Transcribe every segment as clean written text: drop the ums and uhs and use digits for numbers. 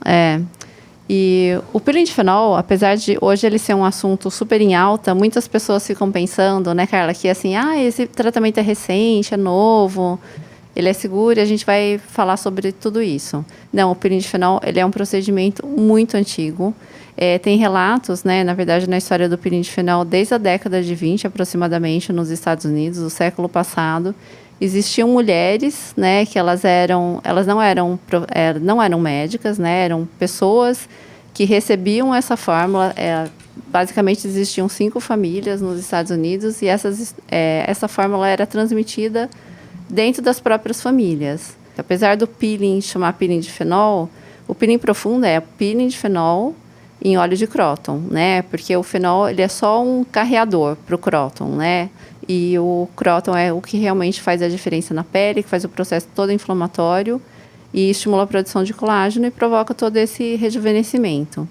É. E o pirindifenol, apesar de hoje ele ser um assunto super em alta, muitas pessoas ficam pensando, né, Carla, que assim, esse tratamento é recente, é novo, ele é seguro e a gente vai falar sobre tudo isso. Não, o pirindifenol, ele é um procedimento muito antigo. Tem relatos, né, na verdade, na história do pirindifenol, desde a década de 20, aproximadamente, nos Estados Unidos, do século passado, existiam mulheres, né, que elas não eram médicas, né, eram pessoas que recebiam essa fórmula. Basicamente, existiam 5 famílias nos Estados Unidos e essa fórmula era transmitida dentro das próprias famílias. Apesar do peeling chamar pirindifenol, o peeling profundo é pirindifenol em óleo de próton, né? Porque o fenol ele é só um carreador para o próton, né? E o próton é o que realmente faz a diferença na pele, que faz o processo todo inflamatório e estimula a produção de colágeno e provoca todo esse rejuvenescimento.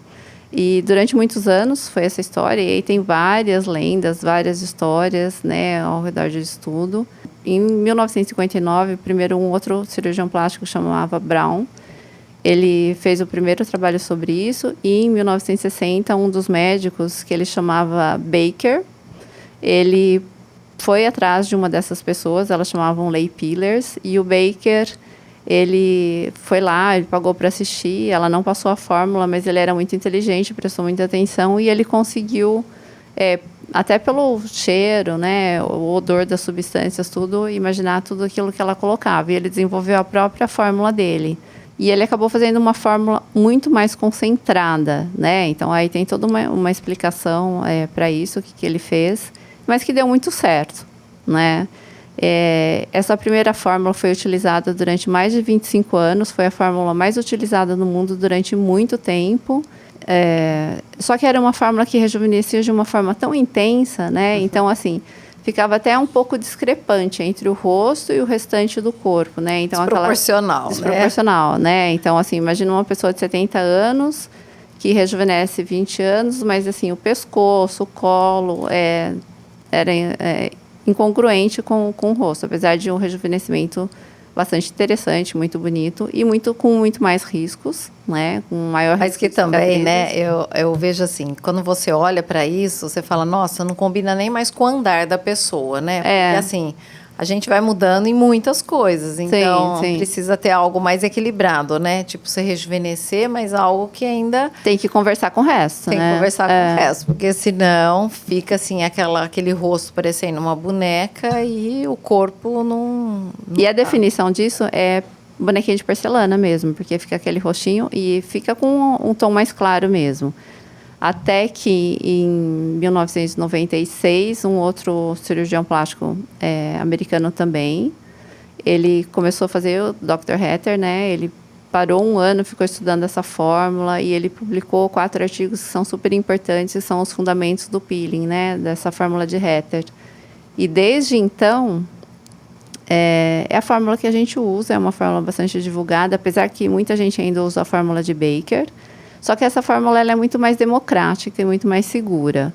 E durante muitos anos foi essa história, e aí tem várias lendas, várias histórias, né, ao redor disso tudo. Em 1959, primeiro um outro cirurgião plástico chamava Brown, ele fez o primeiro trabalho sobre isso, e em 1960, um dos médicos, que ele chamava Baker, ele foi atrás de uma dessas pessoas, elas chamavam lay peelers, e o Baker, ele foi lá, ele pagou para assistir, ela não passou a fórmula, mas ele era muito inteligente, prestou muita atenção, e ele conseguiu, até pelo cheiro, né, o odor das substâncias, tudo, imaginar tudo aquilo que ela colocava, e ele desenvolveu a própria fórmula dele. E ele acabou fazendo uma fórmula muito mais concentrada, né? Então, aí tem toda uma explicação para isso, o que ele fez, mas que deu muito certo, né? Essa primeira fórmula foi utilizada durante mais de 25 anos, foi a fórmula mais utilizada no mundo durante muito tempo. Só que era uma fórmula que rejuvenescia de uma forma tão intensa, né? Então, assim, ficava até um pouco discrepante entre o rosto e o restante do corpo, né? Então, desproporcional, né? Então, assim, imagina uma pessoa de 70 anos que rejuvenesce 20 anos, mas, assim, o pescoço, o colo, era incongruente com o rosto, apesar de um rejuvenescimento bastante interessante, muito bonito e com muito mais riscos, né? Com maior risco. Mas que também, né? Eu vejo assim, quando você olha para isso, você fala, nossa, não combina nem mais com o andar da pessoa, né? Porque assim, a gente vai mudando em muitas coisas, então sim. precisa ter algo mais equilibrado, né? Tipo, você rejuvenescer, mas algo que ainda... Tem que conversar com o resto, Tem que conversar com o resto, porque senão fica assim, aquele rosto parecendo uma boneca e o corpo não e a definição disso é bonequinha de porcelana mesmo, porque fica aquele rostinho e fica com um tom mais claro mesmo. Até que em 1996, um outro cirurgião plástico americano também, ele começou a fazer o Dr. Hatter, né? Ele parou um ano, ficou estudando essa fórmula e ele publicou 4 artigos que são super importantes, que são os fundamentos do peeling, né? Dessa fórmula de Hatter. E desde então, é a fórmula que a gente usa, é uma fórmula bastante divulgada, apesar que muita gente ainda usa a fórmula de Baker. Só que essa fórmula ela é muito mais democrática e muito mais segura.